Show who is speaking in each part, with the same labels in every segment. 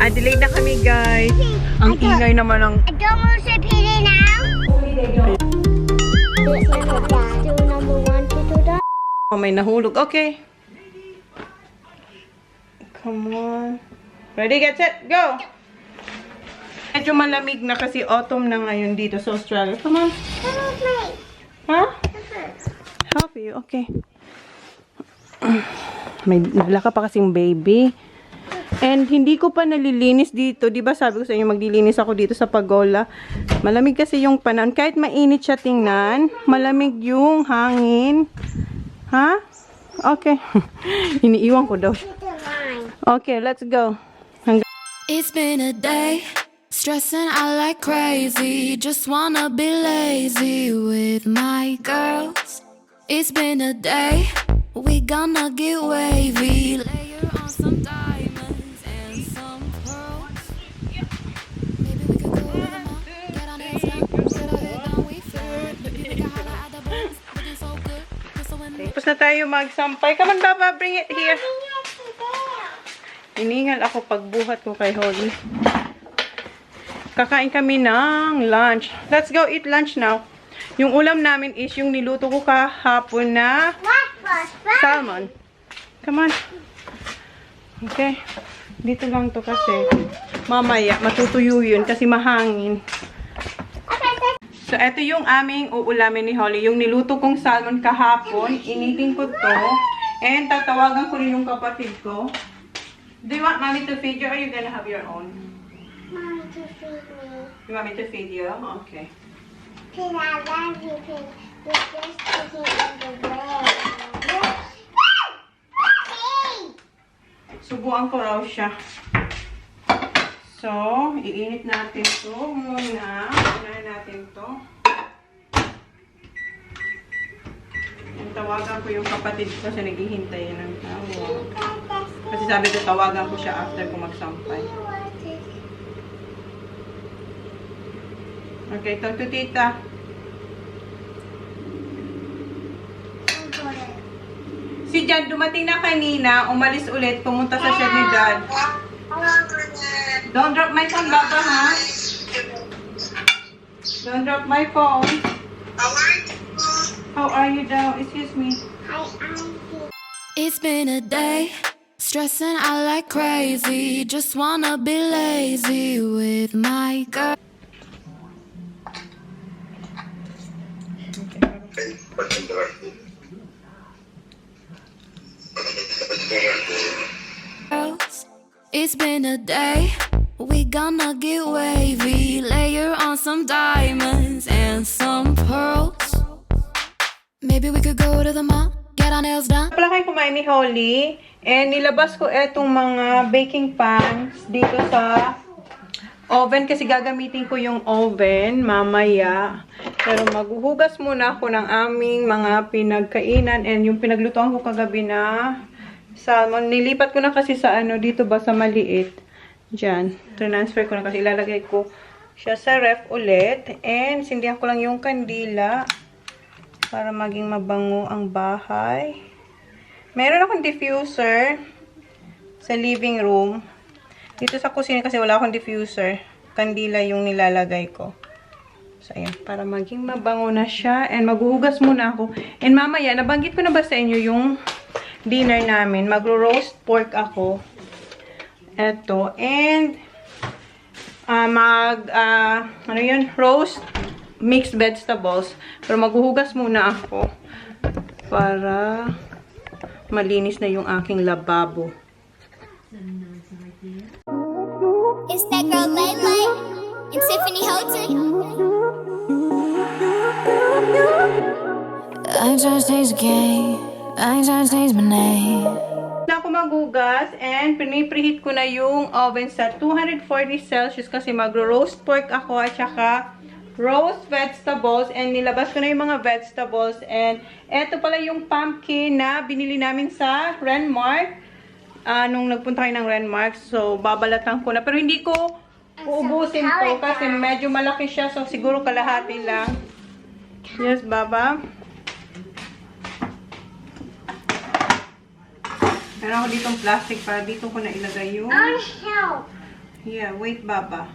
Speaker 1: Adelaide na kami, guys. Ang ingay naman ng...
Speaker 2: I don't want to pee now. Do number 1 to do that.
Speaker 1: Oh, may nahulog. Okay. Come on. Ready, get set, go! Medyo malamig na kasi autumn na ngayon dito sa Australia. Come on. Huh? Help you? Okay. May nala ka pa kasing baby. And hindi ko pa nalilinis dito. Diba sabi ko sa inyo, maglilinis ako dito sa Pagola. Malamig kasi yung panahon. Kahit mainit siya tingnan, malamig yung hangin. Ha? Okay. Iniiwan ko daw. Okay, let's go.
Speaker 3: It's been a day, stressing out like crazy. Just wanna be lazy with my girls. It's been a day, we gonna get wavy. Layer on some diamonds and some pearls. Maybe we could go to the mall, get our nails done, get our hair done, we flirt. Maybe we can holla at the boys, looking so good, so when
Speaker 1: Tapos na tayo magsampay. Come on, Baba, bring it here. Iningal ako pagbuhat ko kay Holly. Kakain kami ng lunch. Let's go eat lunch now. Yung ulam namin is yung niluto ko kahapon na salmon. Come on. Okay. Dito lang to kasi mamaya matutuyo yun kasi mahangin. So, eto yung aming uulamin ni Holly. Yung niluto kong salmon kahapon. Initin ko to. And tatawagan ko rin yung kapatid ko. Do you want mommy to feed you or are you gonna have your own?
Speaker 2: Mommy to feed me.
Speaker 1: You want me to feed you? Okay.
Speaker 2: Because I love you. Because you're just sticking in the way.
Speaker 1: Subuan ko raw siya. So, iinit natin to muna. Unahin natin to. And tawagan ko yung kapatid ko kasi naghihintay ng tawag. Kasi sabi ko, tawagan ko siya after ko magsampay. Okay, talk to tita. Si Jan, dumating na kanina, umalis ulit, pumunta sa shed ni Dad. Don't drop my phone, Baba, ha? Don't drop my phone. How are you daw? Excuse me.
Speaker 3: it's been a day, stressing out like crazy. Just wanna be lazy with my girl. It's been a day, we gonna get wavy. Layer on some diamonds and some pearls. Maybe we could go to the mall, get our nails done.
Speaker 1: Pala kayo kumain ni Holly. And nilabas ko etong mga baking pans dito sa oven kasi gagamitin ko yung oven mamaya. Pero maghuhugas muna ako ng aming mga pinagkainan and yung pinaglutuan ko kagabi na salmon. Nilipat ko na kasi sa dito ba sa maliit. Diyan. Transfer ko na kasi ilalagay ko siya sa ref ulit. And sindihan ko lang yung kandila para maging mabango ang bahay. Meron akong diffuser sa living room. Dito sa kusina kasi wala akong diffuser. Kandila yung nilalagay ko. So, ayan. Para maging mabango na siya. And maghuhugas muna ako. And mamaya, nabanggit ko na ba sa inyo yung dinner namin? Magro-roast pork ako. Eto. And, ano yun? Roast mixed vegetables. Pero maghuhugas muna ako. Para malinis na yung aking lababo.
Speaker 2: It's that girl Lay and Tiffany Houghton.
Speaker 3: I ain't tryna change the game, I ain't tryna change my name.
Speaker 1: Na ako maghugas and pinipreheat ko na yung oven sa 240 Celsius kasi magro-roast pork ako at saka roast vegetables and nilabas ko na yung mga vegetables and eto pala yung pumpkin na binili namin sa Renmark nung nagpunta kayo ng Renmark. So, babalatan ko na. Pero hindi ko uubusin to kasi medyo malaki siya. So, siguro kalahati lang. Yes, Baba. Meron ako ditong plastic para dito ko na ilagay yung Yeah, wait, Baba.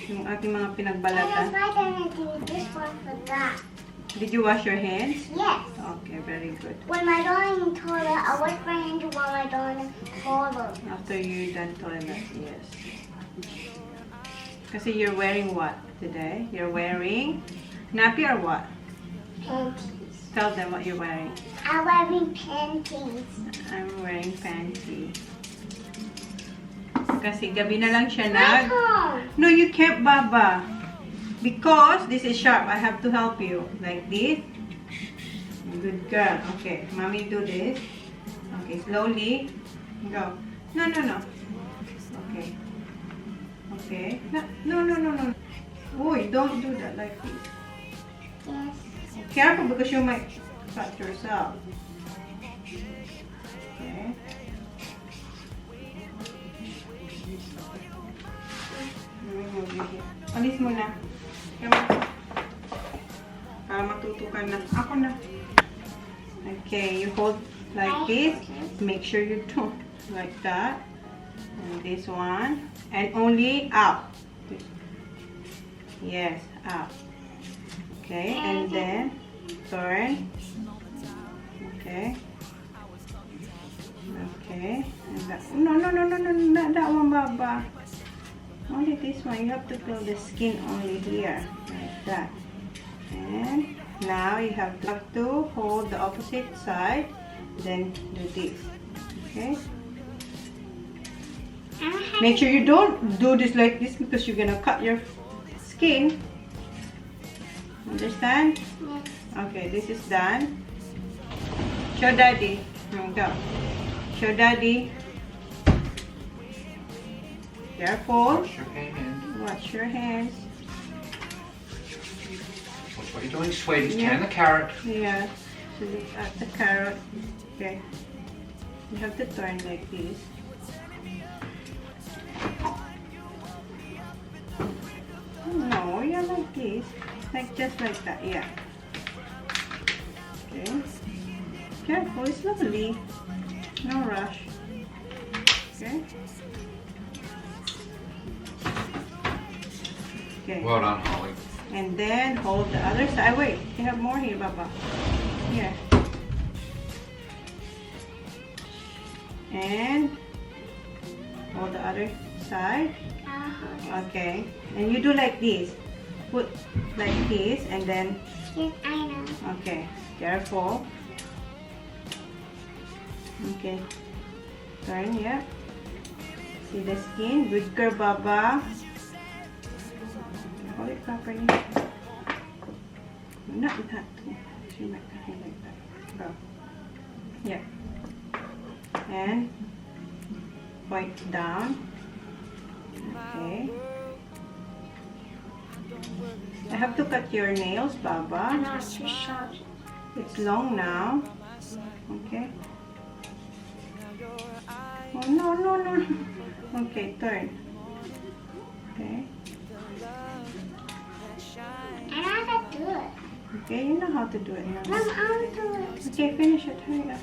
Speaker 1: Yung ating mga
Speaker 2: And
Speaker 1: pinagbalatan.
Speaker 2: why don't I do this one for that?
Speaker 1: Did you wash your hands?
Speaker 2: Yes.
Speaker 1: Okay, very good.
Speaker 2: When I go in the toilet, I wash my hands while I go in the toilet.
Speaker 1: After you're done toilet, yes. Kasi you're wearing what today? You're wearing nappy or what?
Speaker 2: Panties.
Speaker 1: Tell them what you're wearing.
Speaker 2: I'm wearing panties.
Speaker 1: I'm wearing panty. Kasi gabi na lang siya nag...
Speaker 2: Michael!
Speaker 1: No, you can't, Baba. Because this is sharp. I have to help you. Like this. Good girl. Okay, mommy do this. Okay, slowly. Go. No, no, no. Okay. Okay. No, no, no, no. Boy, don't do that like this.
Speaker 2: Yes.
Speaker 1: Careful because you might cut yourself. Okay. Alis mo na. Para matuto ka na. Ako na. Okay, you hold like this. Make sure you don't like that. And this one. And only up. Yes, up. Okay, and then turn. Okay. Okay. And that, no, not that one, Baba. Only this one. You have to feel the skin only here, like that. And now you have to hold the opposite side, then do this. Okay. Make sure you don't do this like this because you're gonna cut your skin. Understand?
Speaker 2: Yes.
Speaker 1: Okay, this is done. Show Daddy. Go. Show Daddy. Careful.
Speaker 4: Wash your hands.
Speaker 1: Wash your hands.
Speaker 4: Watch what you're doing, sweetie.
Speaker 1: Yeah.
Speaker 4: Turn the carrot.
Speaker 1: Yeah. So look at the carrot. Okay. You have to turn like this. No, yeah, like this. Like just like that, yeah. Okay. Careful, slowly. No rush. Okay. Okay.
Speaker 4: Well done, Holly.
Speaker 1: And then hold the other side. Wait, you have more here, Baba. Here. And hold the other side. Okay. And you do like this. Put like this and then,
Speaker 2: Yes, I know.
Speaker 1: okay, careful. Okay. Turn, yeah. See the skin? Good girl, Baba. Hold it properly. Not that. She might cut it like that. Go. Yeah. And point down. Okay. I have to cut your nails, Baba.
Speaker 2: No, it's too short.
Speaker 1: It's long now. Okay. Oh, no, no, no. Okay, turn. Okay.
Speaker 2: I know how to do it.
Speaker 1: Okay, you know how to do it now.
Speaker 2: Mom, I want to do it.
Speaker 1: Okay, finish it. Hurry up.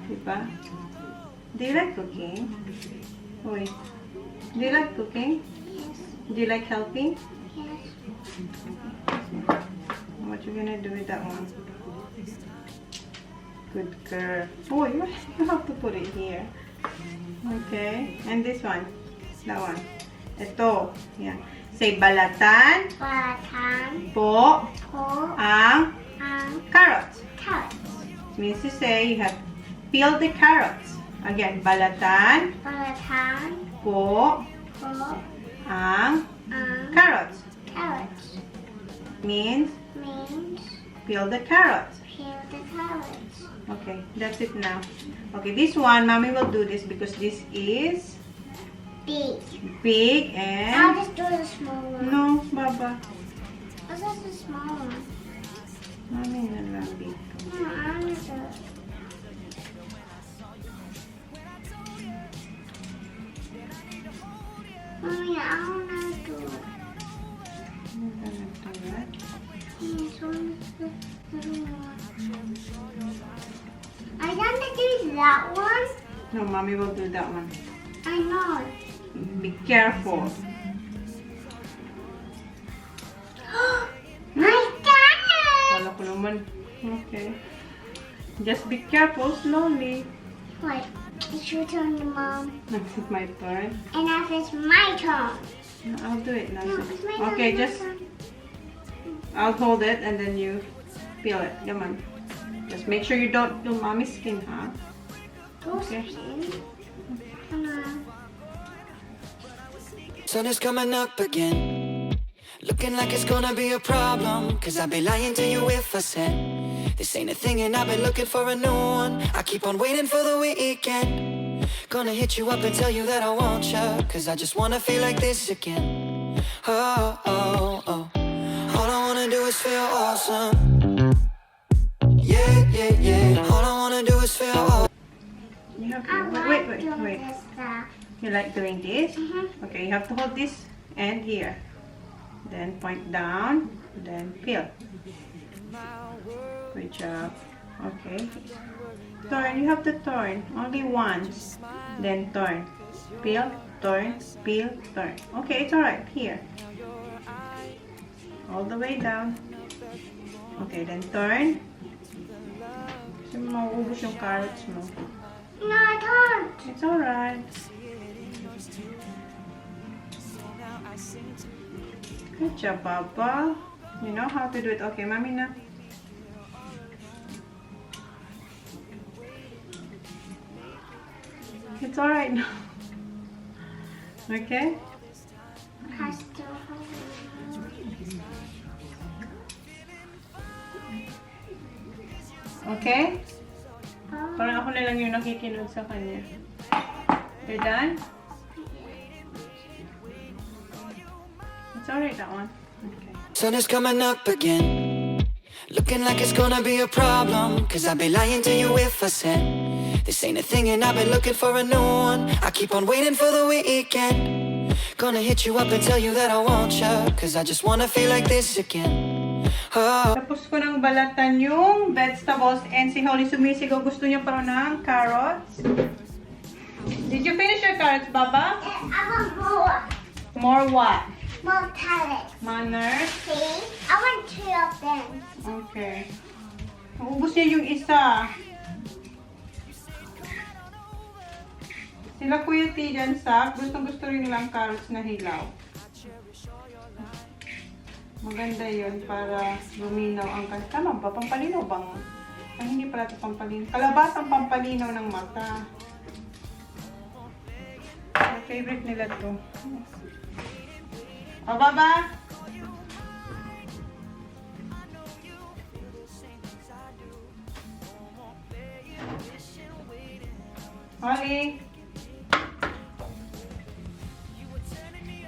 Speaker 1: Diba? Do you like cooking? Wait. Do you like cooking?
Speaker 2: Yes.
Speaker 1: Do you like helping?
Speaker 2: Yes.
Speaker 1: What you gonna do with that one? Good girl. Oh, you have to put it here. Okay. And this one. That one. Ito. Yeah. Say balatan
Speaker 2: Batang
Speaker 1: po
Speaker 2: po
Speaker 1: ang
Speaker 2: ang
Speaker 1: carrots.
Speaker 2: carrots.
Speaker 1: Means to say you have peeled the carrots. Again, balatan
Speaker 2: Batang
Speaker 1: po
Speaker 2: po
Speaker 1: ang
Speaker 2: ang
Speaker 1: carrots.
Speaker 2: carrots.
Speaker 1: Means
Speaker 2: Means
Speaker 1: peel the carrots.
Speaker 2: peel the carrots.
Speaker 1: Okay, that's it now. Okay, this one, Mommy will do this because this is
Speaker 2: Big.
Speaker 1: big
Speaker 2: I'll
Speaker 1: and...
Speaker 2: just do the small one.
Speaker 1: No, Baba.
Speaker 2: What's the small one?
Speaker 1: Mommy na lang big.
Speaker 2: No, I want to do it. Mommy, I want to do it.
Speaker 1: I'm gonna do that.
Speaker 2: This one's the little one. I want to do that one.
Speaker 1: No, Mommy will do that one.
Speaker 2: I know.
Speaker 1: Be careful.
Speaker 2: My God!
Speaker 1: Kala ko naman. Okay. Just be careful, slowly.
Speaker 2: Wait, it's your turn, Mom.
Speaker 1: Next is my turn.
Speaker 2: And after it's my turn.
Speaker 1: No, I'll do it now.
Speaker 2: No, it's my turn.
Speaker 1: Okay,
Speaker 2: my
Speaker 1: just
Speaker 2: turn.
Speaker 1: I'll hold it and then you peel it. Come on. Just make sure you don't do mommy's skin, huh?
Speaker 2: Okay. Come on.
Speaker 5: Sun is coming up again, looking like it's gonna be a problem. Cause I'd be lying to you if I said this ain't a thing and I've been looking for a new one. I keep on waiting for the weekend, gonna hit you up and tell you that I want you. Cause I just wanna feel like this again. Oh, oh, oh. All I wanna do is feel awesome. Yeah, yeah, yeah. All I wanna do is feel awesome.
Speaker 1: You have
Speaker 2: I
Speaker 1: to
Speaker 2: like
Speaker 1: wait.
Speaker 2: doing this stuff.
Speaker 1: You like doing this?
Speaker 2: Mm-hmm.
Speaker 1: Okay, you have to hold this end here. Then point down, then peel. Good job. Okay. Turn, you have to turn. Only once. Then turn. Peel, turn, peel, turn. Okay, it's alright. Here. All the way down. Okay, then turn. Kasi mauubos yung carrots mo.
Speaker 2: No, I don't.
Speaker 1: It's alright. Good job, Baba. You know how to do it. Okay, Mommy na. It's alright now. Okay?
Speaker 2: Has to hold.
Speaker 1: Okay?
Speaker 2: Oh.
Speaker 1: Parang ako na lang yung nakikinig sa kanya. You're done? It's alright, that one. Okay.
Speaker 5: Sun is coming up again, looking like it's gonna be a problem. Cause I'd be lying to you if I said this ain't a thing and I've been looking for a new one. I keep on waiting for the weekend, gonna hit you up and tell you that I want you. Cause I just wanna feel like this again. Oh.
Speaker 1: Tapos ko nang balatan yung vegetables and si Holly sumisigaw. Gusto niya pa ng carrots. Did you finish your carrots, Baba?
Speaker 2: And I want more.
Speaker 1: More what?
Speaker 2: More carrots.
Speaker 1: Manners?
Speaker 2: See? I want 2 of them.
Speaker 1: Okay. Naubos niya yung isa. Sila Kuya T dyan sa gusto rin nilang carrots na hilaw. Maganda yun para luminaw ang tama ba? Pampalinaw bang? Ay, hindi pala ito pampalinaw. Kalabasang pampalinaw ng mata. My favorite nila to. O, Baba? Holly?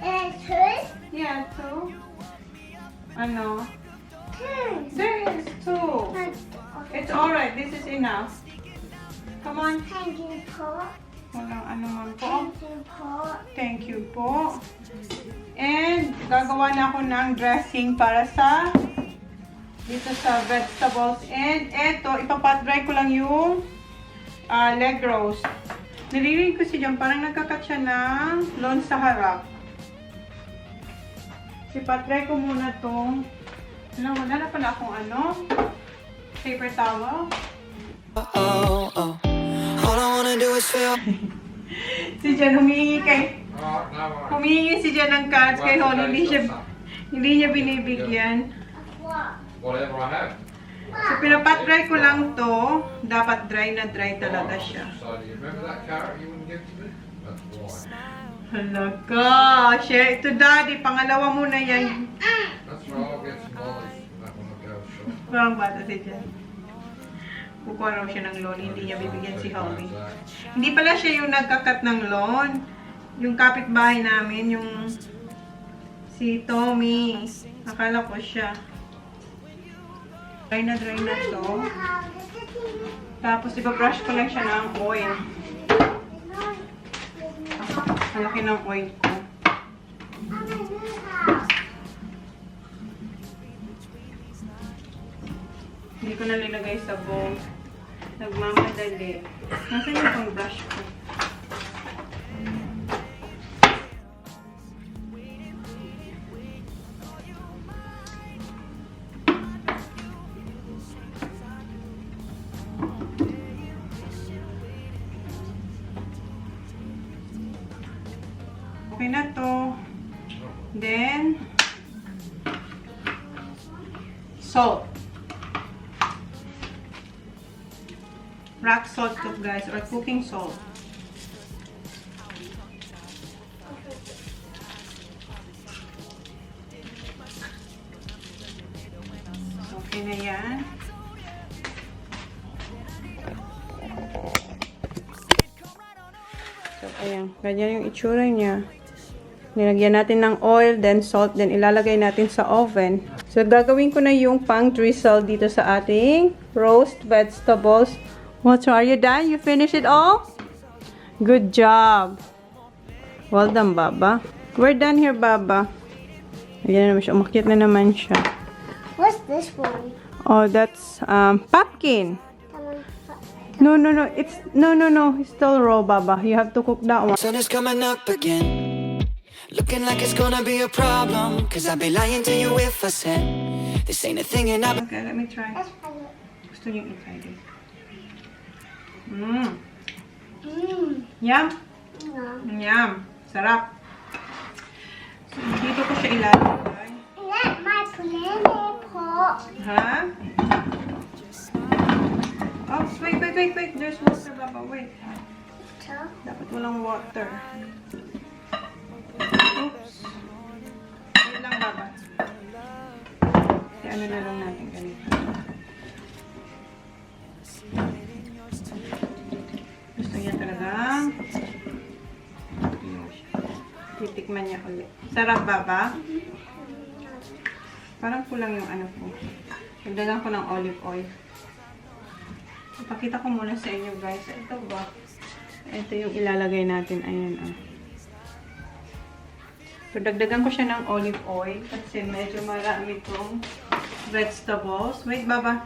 Speaker 2: And 2?
Speaker 1: Yeah, 2. Ano?
Speaker 2: 2.
Speaker 1: There is 2. It's alright. This is enough. Come on.
Speaker 2: Thank you, Paul.
Speaker 1: Walang ano man po.
Speaker 2: Thank you, Paul.
Speaker 1: Thank you po. And gagawa na ako ng dressing para sa dito sa vegetables. And eto, ipapot dry ko lang yung leg roast. Nililinig ko si John, parang nagkakat siya ng lawn sa harap. Ipatry ko muna tong wala na pala akong paper towel.
Speaker 5: Oh, oh. All I wanna do is feel.
Speaker 1: Si Jan humihingi si Jan ng cards kay Holly, hindi niya binibigyan.
Speaker 2: What?
Speaker 4: Whatever I have.
Speaker 1: So pinapatry ko lang to, dapat dry na dry talaga siya.
Speaker 4: So do you remember that carrot you wouldn't give to me? That's why.
Speaker 1: Halaga, share ito daddy, pangalawa mo na yan.
Speaker 4: That's why I'll get some lollies from that one that goes short.
Speaker 1: Parang bata si Jan. Kukuha raw siya ng loan, hindi niya bibigyan si Holly. Hindi pala siya yung nagkakat ng loan. Yung kapitbahay namin, yung si Tommy. Akala ko siya. Dry na to. Tapos iba-brush ko lang siya ng oil. Ang laki ng oil ko. Hindi ko na nilagay sa bowl. Nagmamadali. Nasaan yung pang brush ko? Okay na to. Then, salt. Rock salt to, guys, or cooking salt. Okay na yan. So, ayan. Ganyan yung itsura niya. Nilagyan natin ng oil, then salt, then ilalagay natin sa oven. So, gagawin ko na yung pang drizzle dito sa ating roast vegetables. What, so are you done? You finished it all? Good job. Well done, Baba. We're done here, Baba. Ayan na naman siya. Umakyat na naman siya.
Speaker 2: What's this one?
Speaker 1: Oh, that's pumpkin. No. It's no. It's still raw, Baba. You have to cook that one.
Speaker 5: Sun is coming up again. Looking like it's gonna be a problem. Cause I'd be lying to you if I said this ain't a thing and I've
Speaker 1: Okay, let me try.
Speaker 2: That's funny.
Speaker 1: Gusto niyo i-try this.
Speaker 2: Mmm.
Speaker 1: Yum. Yum. Sarap. So, dito ko siya ilalagay.
Speaker 2: Let my planet pot.
Speaker 1: Ha? Oh, wait. There's water, Baba. Wait. Dapat walang water. Oops. Wait lang, Baba. Kaya ano na lang natin ganito. Gusto niya talagang titikman niya ulit. Sarap, Baba? Parang kulang yung ano ko. Nagdagan ko ng olive oil. Ipakita ko muna sa inyo, guys. Ito ba? Ito yung ilalagay natin. Ayan, ah. So, dagdagan ko siya ng olive oil kasi medyo marami itong vegetables. Wait, Baba.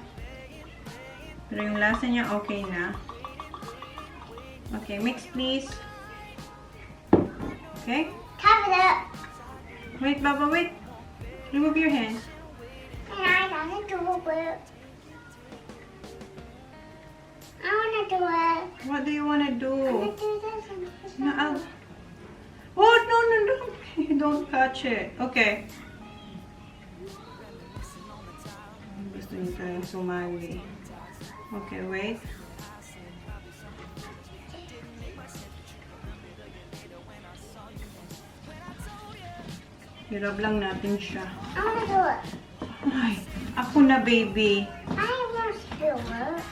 Speaker 1: Pero yung lasa niya okay na. Okay, mix please. Okay?
Speaker 2: Cover it.
Speaker 1: Wait, Baba, wait. Remove your hands.
Speaker 2: And I wanna do it. I wanna do it.
Speaker 1: What do you wanna
Speaker 2: I
Speaker 1: do?
Speaker 2: wanna do this and this.
Speaker 1: No, oh, no. Don't touch it. Okay. Gusto niyo talagang sumali. Okay, wait. Hirap lang natin siya.
Speaker 2: I wanna do it.
Speaker 1: Ay, ako na, baby.
Speaker 2: I want to do it.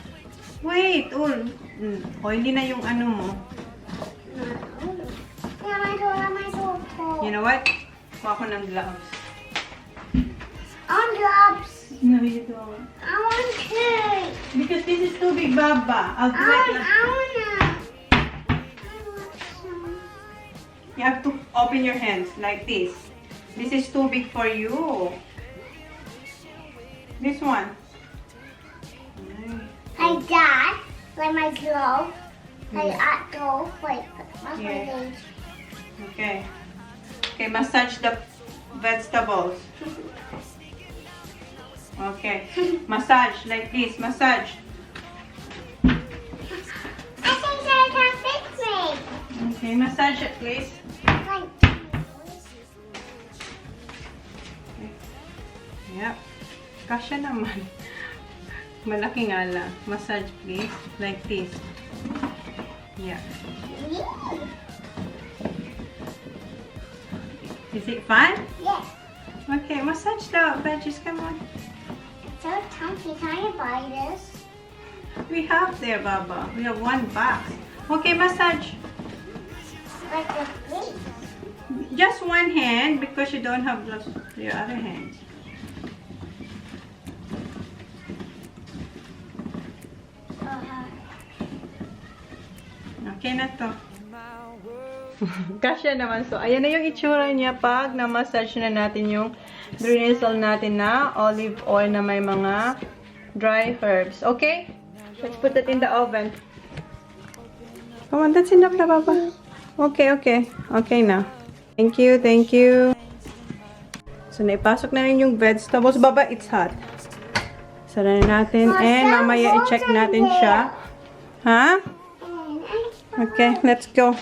Speaker 1: Wait, hindi na yung ano mo.
Speaker 2: No. I wanna do it.
Speaker 1: You know what? Kuha ko ng gloves.
Speaker 2: On gloves.
Speaker 1: No, you don't.
Speaker 2: I want to.
Speaker 1: Because this is too big, Baba. I'll do it lang.
Speaker 2: I want some.
Speaker 1: You have to open your hands like this. This is too big for you. This one.
Speaker 2: Like that. Like my glove. Like at glove. Like that's my
Speaker 1: Yeah.
Speaker 2: thing.
Speaker 1: Okay. Okay, massage the vegetables. Okay. Massage like this. Massage.
Speaker 2: I think I can fix me.
Speaker 1: Okay, massage it, please.
Speaker 2: Like.
Speaker 1: Yep. Kasya naman. Malaki nga lang. Massage, please. Like this. Yeah. Is it fun?
Speaker 2: Yes.
Speaker 1: Okay, massage the veggies. Come on.
Speaker 2: It's so tiny. Can I buy this?
Speaker 1: We have there, Baba. We have one box. Okay, massage.
Speaker 2: Like the face.
Speaker 1: Just one hand because you don't have gloves for your other hand. Okay na to. Kasya naman. So, ayan na yung itsura niya pag na-massage na natin yung drizzle natin na olive oil na may mga dry herbs. Okay? Let's put it in the oven. Come on, that's enough na, Papa. Okay. Okay na. Thank you. So, naipasok na rin yung vegetables. Baba, it's hot. Sara na natin. And mamaya i-check natin siya. Ha? Okay, let's go.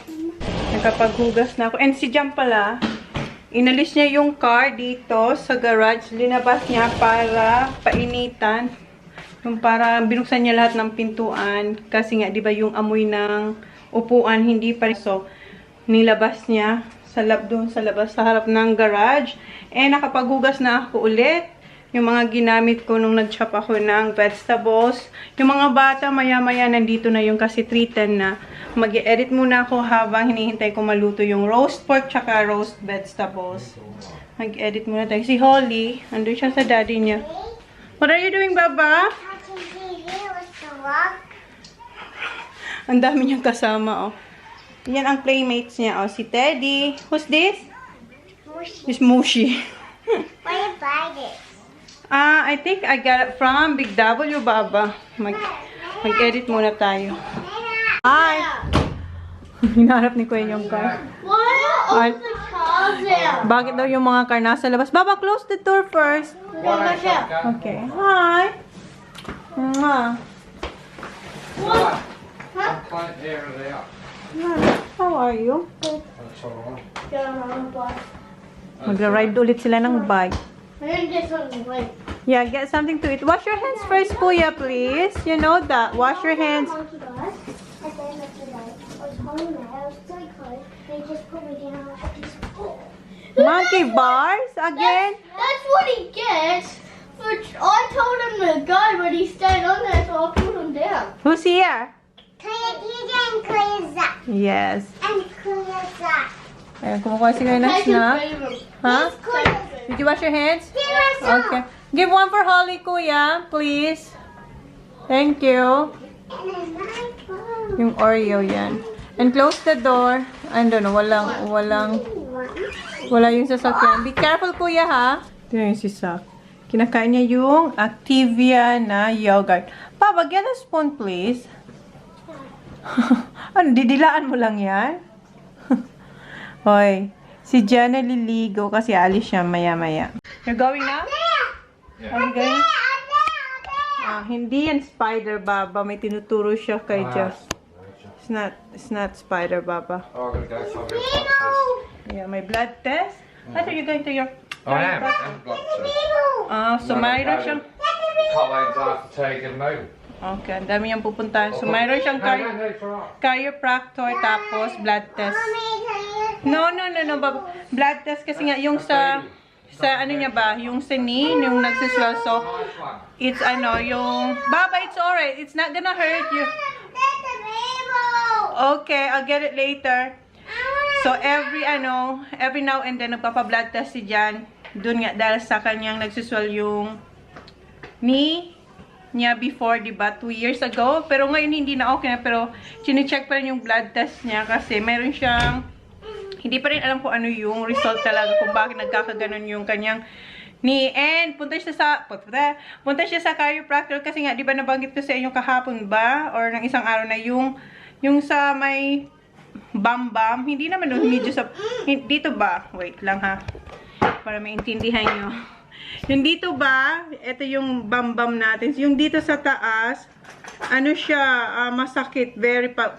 Speaker 1: Nakapaghugas na ako. And si Jam pala, inalis niya yung car dito sa garage. Linabas niya para painitan. Yung para binuksan niya lahat ng pintuan. Kasi nga, di ba yung amoy ng upuan, hindi pa rin. So, nilabas niya sa doon sa labas, sa harap ng garage. And nakapaghugas na ako ulit. Yung mga ginamit ko nung nag-chop ako ng vegetables. Yung mga bata, maya-maya nandito na yung kasi 3:10 na. Mag-i-edit muna ako habang hinihintay ko maluto yung roast pork tsaka roast vegetables. Mag-edit muna tayo. Si Holly, andun siya sa daddy niya. What are you doing, Baba? Ang dami niyang kasama, oh. Yan ang playmates niya, oh. Si Teddy. Who's this?
Speaker 2: Mushy.
Speaker 1: It's Mushy.
Speaker 2: Where you buy this?
Speaker 1: I think I got it from Big W, Baba. Mag-edit muna tayo. Hi! Hinaharap ni Kuya yung car.
Speaker 2: Why are all the cars there?
Speaker 1: Bakit daw yung mga car nasa labas? Baba, close the door first. Okay. Hi! Mwah.
Speaker 2: What?
Speaker 4: I'm quite here and there.
Speaker 1: How are you?
Speaker 4: That's all right.
Speaker 1: Magra-ride ulit sila ng bike.
Speaker 2: I didn't get something like
Speaker 1: Yeah, get something to eat. Wash your hands first, Kuya, please. You know that. Wash your hands.
Speaker 2: monkey bars. And then after that, I was home there. I was still cold. They just put me down. I had to just
Speaker 1: Monkey bars? Again?
Speaker 2: That's what he gets. I told him to go, but he stayed on there, so I put him down.
Speaker 1: Who's here?
Speaker 2: Clear that.
Speaker 1: Yes.
Speaker 2: And clear that.
Speaker 1: Ayan, kumukuha si Kuya ng snack. Huh? Did you wash your hands? Okay. Give one for Holly, Kuya, please. Thank you. Yung Oreo yan. And close the door. I don't know, wala yung sasakyan. Be careful, Kuya, ha? Ito yung si Sak. Kinakain niya yung Activia na yogurt. Papa, get a spoon, please. Ano, didilaan mo lang yan? Hoy, si Jan naliligo kasi alis siya maya-maya. You're going now? Okay. Hindi yan spider, Baba. May tinuturo siya kay Jess. It's not spider, Baba.
Speaker 4: Oh, I'm going to go for my blood test.
Speaker 1: Yeah, my blood test. I thought you're going to your...
Speaker 4: I am blood test.
Speaker 1: So mayroon siyang...
Speaker 4: Colleen's after taking me.
Speaker 1: Okay, ang dami niyang pupuntahan. So mayroon siyang chiropractor tapos blood test. No, Baba. Blood test kasi nga yung sa ano niya ba, yung sa knee, yung nagsiswell. So, it's yung... Baba, it's alright. It's not gonna hurt you. Okay, I'll get it later. So, every now and then, nagpapa-blood test si Jan. Doon nga, dahil sa kanyang nagsiswell yung knee niya before, diba? 2 years ago. Pero ngayon, hindi na okay na. Pero, chine-check pa rin yung blood test niya kasi meron siyang... Hindi pa rin alam kung ano yung result talaga, kung bakit nagkakaganon yung kanyang knee. And punta siya sa chiropractor kasi nga, di ba nabanggit ko sa inyo kahapon ba? Or ng isang araw na yung sa may bam-bam. Hindi naman yung medyo sa... Dito ba? Wait lang ha. Para maintindihan nyo. Yung dito ba? Ito yung bam-bam natin. Yung dito sa taas, masakit,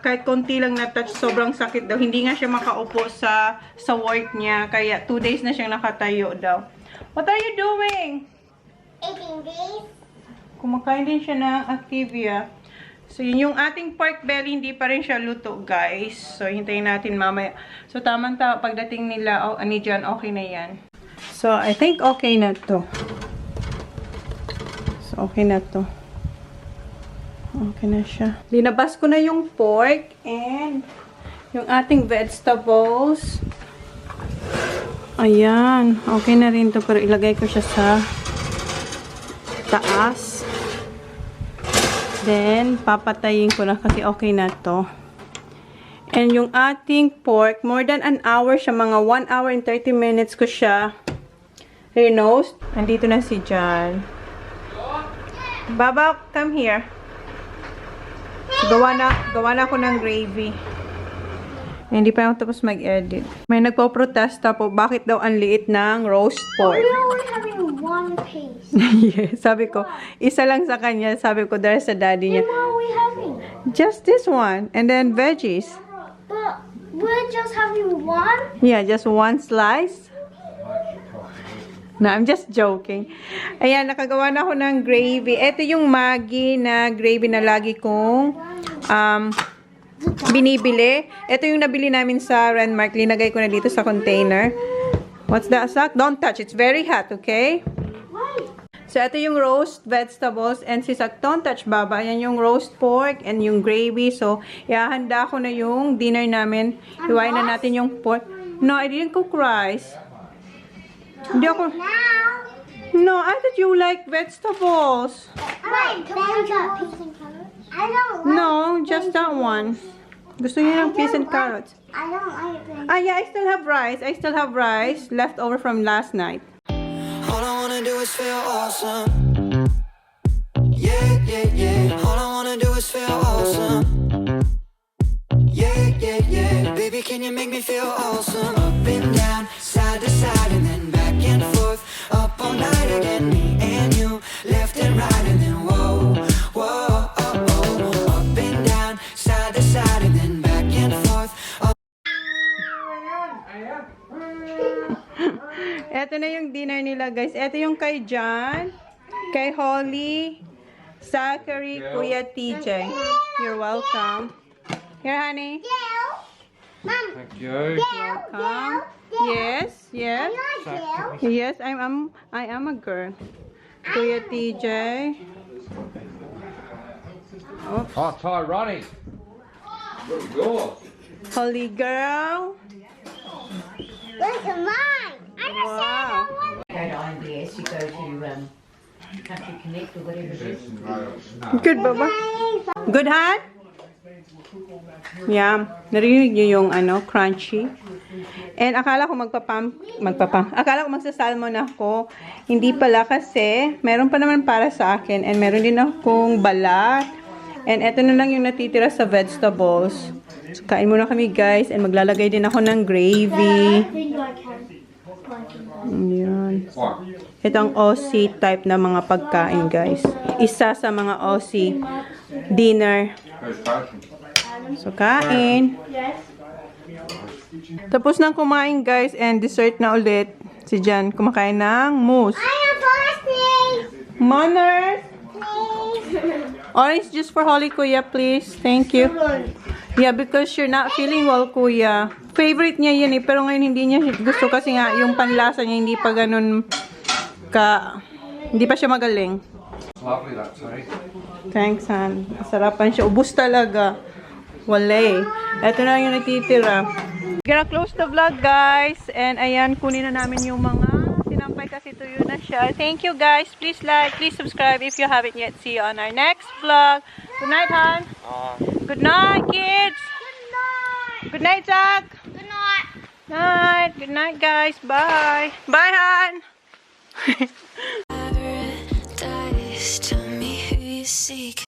Speaker 1: kahit konti lang na-touch, sobrang sakit daw. Hindi nga siya makaupo sa work niya, kaya 2 days na siyang nakatayo daw. What are you doing?
Speaker 2: Eating this.
Speaker 1: Kumakain din siya ng Activia. So, yun yung ating pork belly, hindi pa rin siya luto, guys. So, hintayin natin mamaya. So, tamang-tama, pagdating nila, ni John, okay na yan. So, I think okay na to. So, okay na to. Okay na siya. Linabas ko na yung pork and yung ating vegetables. Ayan. Okay na rin to, pero ilagay ko siya sa taas. Then, papatayin ko na kasi okay na to. And yung ating pork, more than an hour siya. Mga 1 hour and 30 minutes ko siya re-roast. Andito na si John. Baba, come here. Gawa na ako ng gravy. Hindi pa ako tapos mag-edit. May nagpo-protesta po, bakit daw ang liit ng roast pork?
Speaker 2: We're only having one piece.
Speaker 1: Yes, sabi ko, isa lang sa kanya. Sabi ko, dahil sa daddy niya.
Speaker 2: Then what are we having?
Speaker 1: Just this one. And then veggies.
Speaker 2: But we're just having one?
Speaker 1: Yeah, just one slice. No, I'm just joking. Ayan, nakagawa na ako ng gravy. Ito yung Maggi na gravy na lagi kong binibili. Ito yung nabili namin sa Renmark. Linagay ko na dito sa container. What's that, Zach? Don't touch. It's very hot, okay? So, ito yung roast vegetables. And si Zach, don't touch, Baba. Ayan yung roast pork and yung gravy. So, ihahanda ko na yung dinner namin. Iwain na natin yung pork. No, I didn't cook rice. Hindi ako... No, I thought you like vegetables.
Speaker 2: Wait, can we get peas and carrots? I don't like
Speaker 1: No, just that one. Gusto niya ng peas and carrots.
Speaker 2: I don't like them.
Speaker 1: Ah, yeah, I still have rice. I still have rice left over from last night.
Speaker 5: All I wanna do is feel awesome. Yeah, yeah, yeah. All I wanna do is feel awesome. Yeah, yeah, yeah. Baby, can you make me feel awesome? Up and down, side to side, and then back and forth. Up all night again, me and you, left and right, and then whoa, whoa, oh, oh. Up and down, side to side, and then back and forth.
Speaker 1: Ito na yung dinner nila, guys. Ito yung kay John, kay Holly, Zachary, Kuya TJ. You're welcome. Here, honey.
Speaker 2: Mom,
Speaker 4: Thank you.
Speaker 1: Welcome. Yes, yes. Yes, I am a girl. Kuya TJ.
Speaker 4: Oh, Ty Ronnie. Good God.
Speaker 1: Holly girl.
Speaker 2: look at mine. I just
Speaker 1: Wow.
Speaker 2: said I want
Speaker 6: Go to IBS, you go to Country Connect or whatever it is.
Speaker 1: Good, Baba. Good, Han? Yeah. Narinig niyo yung crunchy. And akala ko akala ko magsasalmon ako. Hindi pala kasi meron pa naman para sa akin. And meron din akong balat. And eto na lang yung natitira sa vegetables. So, kain muna kami, guys. And maglalagay din ako ng gravy. Ayan. Ito ang Aussie type na mga pagkain, guys. Isa sa mga Aussie dinner. So, kain. Tapos nang kumain, guys, and dessert na ulit. Si Jan kumakain ng mousse.
Speaker 2: I have please.
Speaker 1: Manners!
Speaker 2: Please.
Speaker 1: Orange juice for Holly, Kuya, please. Thank you. Yeah, because you're not feeling well, Kuya. Favorite niya yan eh, pero ngayon hindi niya gusto kasi nga yung panlasa niya hindi pa ganun hindi pa siya magaling.
Speaker 4: Lovely that tea.
Speaker 1: Thanks, Han. Sarapan siya. Ubus talaga. Wala eh. Ito na yung natitira. Gonna close the vlog, guys. And ayan, kunin na namin yung mga sinampay kasi tuyo na siya. Thank you, guys. Please like, please subscribe if you haven't yet. See you on our next vlog. Good night, Han. Good night, kids.
Speaker 2: Good night.
Speaker 1: Good night, Zach.
Speaker 2: Good night.
Speaker 1: Night. Good night, guys. Bye. Bye, Han.
Speaker 3: Paradise, tell me who you seek.